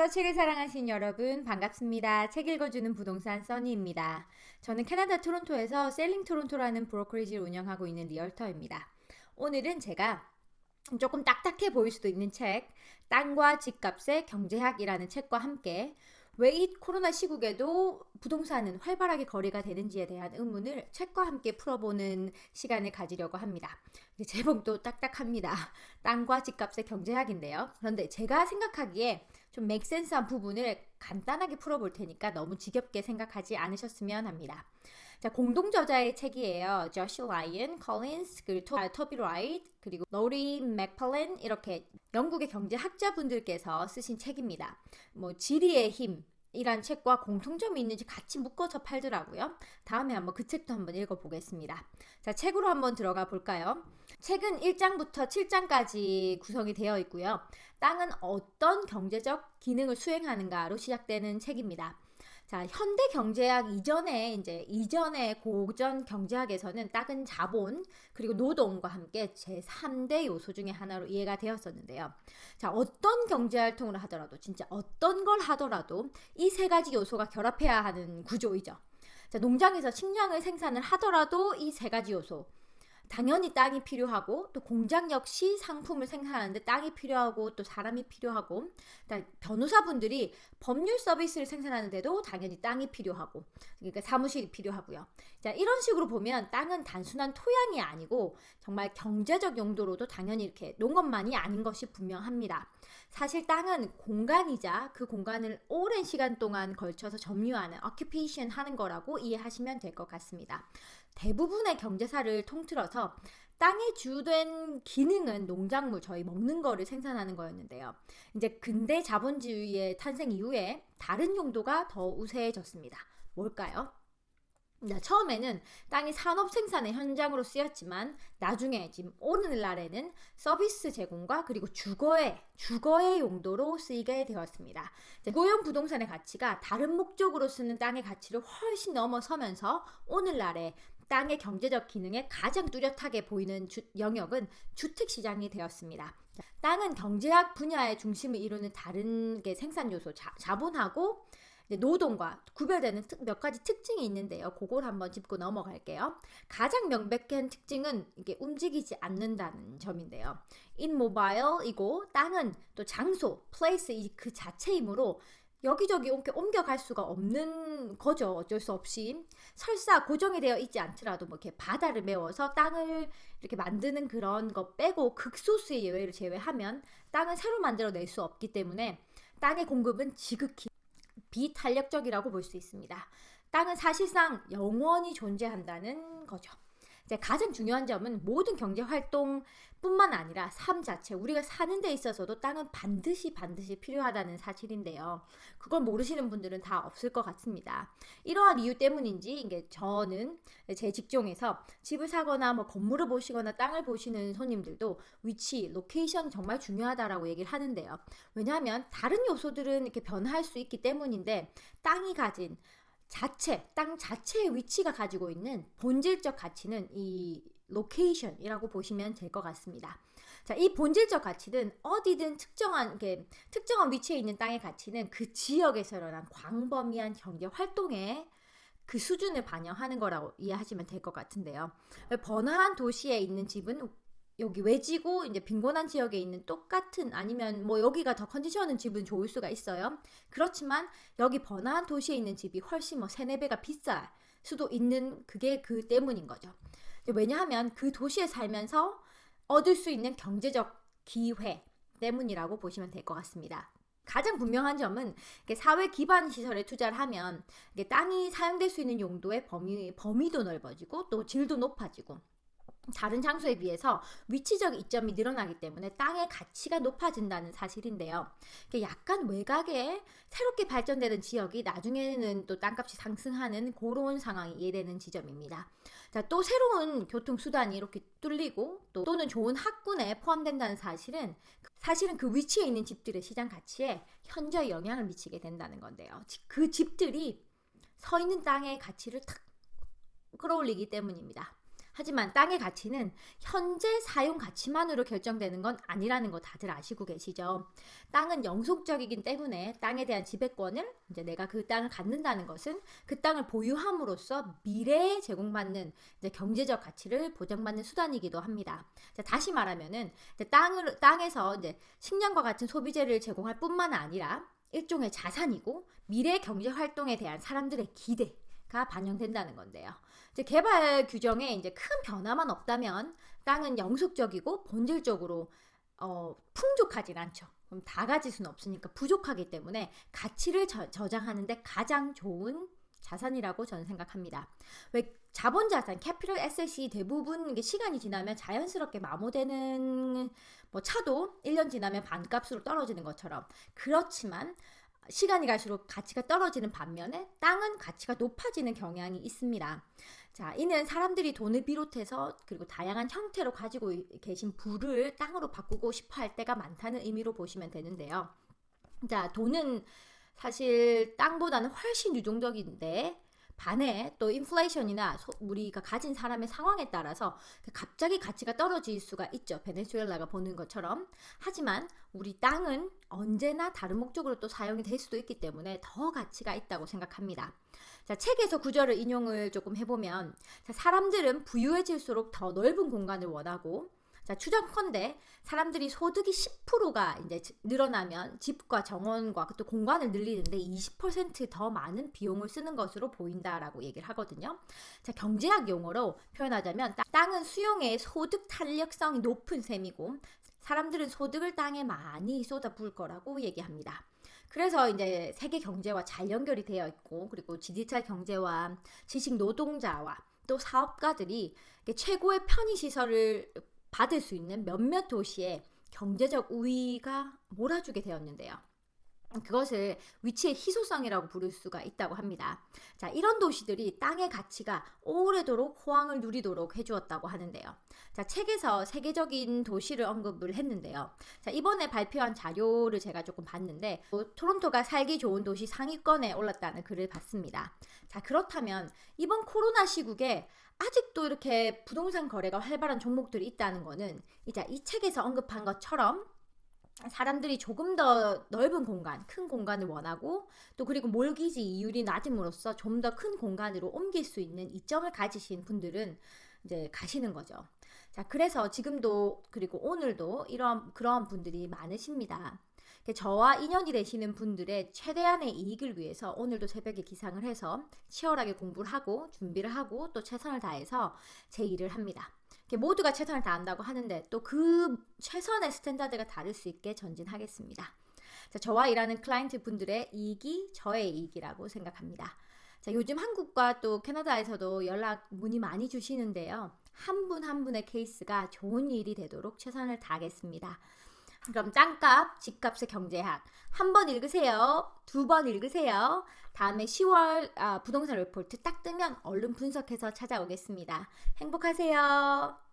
안녕하세요. 책을 사랑하시는 여러분 반갑습니다. 책 읽어주는 부동산 써니입니다. 저는 캐나다 토론토에서 셀링 토론토라는 브로커리지를 운영하고 있는 리얼터입니다. 오늘은 제가 조금 딱딱해 보일 수도 있는 책, 땅과 집값의 경제학이라는 책과 함께 왜 이 코로나 시국에도 부동산은 활발하게 거래가 되는지에 대한 의문을 책과 함께 풀어보는 시간을 가지려고 합니다. 제목도 딱딱합니다. 땅과 집값의 경제학인데요. 그런데 제가 생각하기에 좀 맥센스한 부분을 간단하게 풀어볼 테니까 너무 지겹게 생각하지 않으셨으면 합니다. 자, 공동 저자의 책이에요. 조시 라이언, 컬린스, 그리고 토비 라이트, 그리고 로리 맥팔렌 이렇게 영국의 경제학자분들께서 쓰신 책입니다. 지리의 힘 이란 책과 공통점이 있는지 같이 묶어서 팔더라고요. 다음에 한번 그 책도 한번 읽어보겠습니다. 자, 책으로 한번 들어가 볼까요? 책은 1장부터 7장까지 구성이 되어 있고요. 땅은 어떤 경제적 기능을 수행하는가로 시작되는 책입니다. 자, 현대 경제학 이전의 고전 경제학에서는 땅은 자본 그리고 노동과 함께 제3대 요소 중에 하나로 이해가 되었었는데요. 자, 어떤 경제 활동을 하더라도 진짜 어떤 걸 하더라도 이 세 가지 요소가 결합해야 하는 구조이죠. 자, 농장에서 식량을 생산을 하더라도 이 세 가지 요소 당연히 땅이 필요하고 또 공장 역시 상품을 생산하는데 땅이 필요하고 또 사람이 필요하고 변호사분들이 법률 서비스를 생산하는데도 당연히 땅이 필요하고 그러니까 사무실이 필요하고요. 자, 이런 식으로 보면 땅은 단순한 토양이 아니고 정말 경제적 용도로도 당연히 이렇게 농업만이 아닌 것이 분명합니다. 사실 땅은 공간이자 그 공간을 오랜 시간 동안 걸쳐서 점유하는 occupation 하는 거라고 이해하시면 될 것 같습니다. 대부분의 경제사를 통틀어서 땅에 주된 기능은 농작물, 저희 먹는 거를 생산하는 거였는데요. 이제 근대 자본주의의 탄생 이후에 다른 용도가 더 우세해졌습니다. 뭘까요? 처음에는 땅이 산업 생산의 현장으로 쓰였지만 나중에 지금 오늘날에는 서비스 제공과 그리고 주거의 용도로 쓰이게 되었습니다. 고용 부동산의 가치가 다른 목적으로 쓰는 땅의 가치를 훨씬 넘어서면서 오늘날에 땅의 경제적 기능에 가장 뚜렷하게 보이는 영역은 주택시장이 되었습니다. 땅은 경제학 분야의 중심을 이루는 다른 생산 요소, 자본하고 노동과 구별되는 몇 가지 특징이 있는데요. 그걸 한번 짚고 넘어갈게요. 가장 명백한 특징은 이게 움직이지 않는다는 점인데요. immobile이고 땅은 또 장소, place 그 자체이므로 여기저기 옮겨갈 수가 없는 거죠. 어쩔 수 없이. 설사 고정이 되어 있지 않더라도 이렇게 바다를 메워서 땅을 이렇게 만드는 그런 거 빼고 극소수의 예외를 제외하면 땅은 새로 만들어낼 수 없기 때문에 땅의 공급은 지극히 비탄력적이라고 볼 수 있습니다. 땅은 사실상 영원히 존재한다는 거죠. 이제 가장 중요한 점은 모든 경제 활동뿐만 아니라 삶 자체, 우리가 사는 데 있어서도 땅은 반드시 필요하다는 사실인데요. 그걸 모르시는 분들은 다 없을 것 같습니다. 이러한 이유 때문인지 이게 저는 제 직종에서 집을 사거나 건물을 보시거나 땅을 보시는 손님들도 위치, 로케이션 정말 중요하다라고 얘기를 하는데요. 왜냐하면 다른 요소들은 이렇게 변화할 수 있기 때문인데 땅이 가진 땅 자체의 위치가 가지고 있는 본질적 가치는 이 로케이션이라고 보시면 될 것 같습니다. 자, 이 본질적 가치는 어디든 특정한 위치에 있는 땅의 가치는 그 지역에서 일어난 광범위한 경제 활동의 그 수준을 반영하는 거라고 이해하시면 될 것 같은데요. 번화한 도시에 있는 집은 여기 외지고 이제 빈곤한 지역에 있는 똑같은 아니면 여기가 더 컨디션은 집은 좋을 수가 있어요. 그렇지만 여기 번화한 도시에 있는 집이 훨씬 3-4배가 비쌀 수도 있는 그게 그 때문인 거죠. 왜냐하면 그 도시에 살면서 얻을 수 있는 경제적 기회 때문이라고 보시면 될 것 같습니다. 가장 분명한 점은 사회 기반 시설에 투자를 하면 땅이 사용될 수 있는 용도의 범위도 넓어지고 또 질도 높아지고 다른 장소에 비해서 위치적 이점이 늘어나기 때문에 땅의 가치가 높아진다는 사실인데요. 약간 외곽에 새롭게 발전되는 지역이 나중에는 또 땅값이 상승하는 그런 상황이 이해되는 지점입니다. 자, 또 새로운 교통수단이 이렇게 뚫리고 또는 좋은 학군에 포함된다는 사실은 그 위치에 있는 집들의 시장 가치에 현저히 영향을 미치게 된다는 건데요. 그 집들이 서 있는 땅의 가치를 탁 끌어올리기 때문입니다. 하지만 땅의 가치는 현재 사용 가치만으로 결정되는 건 아니라는 거 다들 아시고 계시죠? 땅은 영속적이기 때문에 땅에 대한 지배권을 이제 내가 그 땅을 갖는다는 것은 그 땅을 보유함으로써 미래에 제공받는 이제 경제적 가치를 보장받는 수단이기도 합니다. 자, 다시 말하면은 이제 땅에서 이제 식량과 같은 소비재를 제공할 뿐만 아니라 일종의 자산이고 미래 경제 활동에 대한 사람들의 기대가 반영된다는 건데요. 이제 개발 규정에 이제 큰 변화만 없다면 땅은 영속적이고 본질적으로 풍족하진 않죠. 그럼 다 가질 수는 없으니까 부족하기 때문에 가치를 저장하는데 가장 좋은 자산이라고 저는 생각합니다. 왜 자본 자산, 캐피털 에셋이 대부분 시간이 지나면 자연스럽게 마모되는 뭐 차도 1년 지나면 반값으로 떨어지는 것처럼 그렇지만 시간이 갈수록 가치가 떨어지는 반면에 땅은 가치가 높아지는 경향이 있습니다. 자, 이는 사람들이 돈을 비롯해서 그리고 다양한 형태로 가지고 계신 부를 땅으로 바꾸고 싶어 할 때가 많다는 의미로 보시면 되는데요. 자, 돈은 사실 땅보다는 훨씬 유동적인데 반해 또 인플레이션이나 우리가 가진 사람의 상황에 따라서 갑자기 가치가 떨어질 수가 있죠. 베네수엘라가 보는 것처럼. 하지만 우리 땅은 언제나 다른 목적으로 또 사용이 될 수도 있기 때문에 더 가치가 있다고 생각합니다. 자, 책에서 구절을 인용을 조금 해보면 자, 사람들은 부유해질수록 더 넓은 공간을 원하고 자, 추정컨대 사람들이 소득이 10%가 이제 늘어나면 집과 정원과 또 공간을 늘리는데 20% 더 많은 비용을 쓰는 것으로 보인다라고 얘기를 하거든요. 자, 경제학 용어로 표현하자면 땅은 수용의 소득 탄력성이 높은 셈이고 사람들은 소득을 땅에 많이 쏟아부을 거라고 얘기합니다. 그래서 이제 세계 경제와 잘 연결이 되어 있고 그리고 디지털 경제와 지식 노동자와 또 사업가들이 최고의 편의시설을 받을 수 있는 몇몇 도시에 경제적 우위가 몰아주게 되었는데요. 그것을 위치의 희소성이라고 부를 수가 있다고 합니다. 자, 이런 도시들이 땅의 가치가 오래도록 호황을 누리도록 해주었다고 하는데요. 자, 책에서 세계적인 도시를 언급을 했는데요. 자, 이번에 발표한 자료를 제가 조금 봤는데 토론토가 살기 좋은 도시 상위권에 올랐다는 글을 봤습니다. 자, 그렇다면 이번 코로나 시국에 아직도 이렇게 부동산 거래가 활발한 종목들이 있다는 거는 이제 이 책에서 언급한 것처럼 사람들이 조금 더 넓은 공간, 큰 공간을 원하고 또 그리고 몰기지 이율이 낮음으로써 좀 더 큰 공간으로 옮길 수 있는 이점을 가지신 분들은 이제 가시는 거죠. 자, 그래서 지금도 그리고 오늘도 그런 분들이 많으십니다. 저와 인연이 되시는 분들의 최대한의 이익을 위해서 오늘도 새벽에 기상을 해서 치열하게 공부를 하고 준비를 하고 또 최선을 다해서 제 일을 합니다. 모두가 최선을 다한다고 하는데 또 그 최선의 스탠다드가 다를 수 있게 전진하겠습니다. 자, 저와 일하는 클라이언트 분들의 이익이 저의 이익이라고 생각합니다. 자, 요즘 한국과 또 캐나다에서도 연락 문의 많이 주시는데요. 한 분 한 분의 케이스가 좋은 일이 되도록 최선을 다하겠습니다. 그럼 땅값, 집값의 경제학 한 번 읽으세요. 2번 읽으세요. 다음에 10월 부동산 리포트 딱 뜨면 얼른 분석해서 찾아오겠습니다. 행복하세요.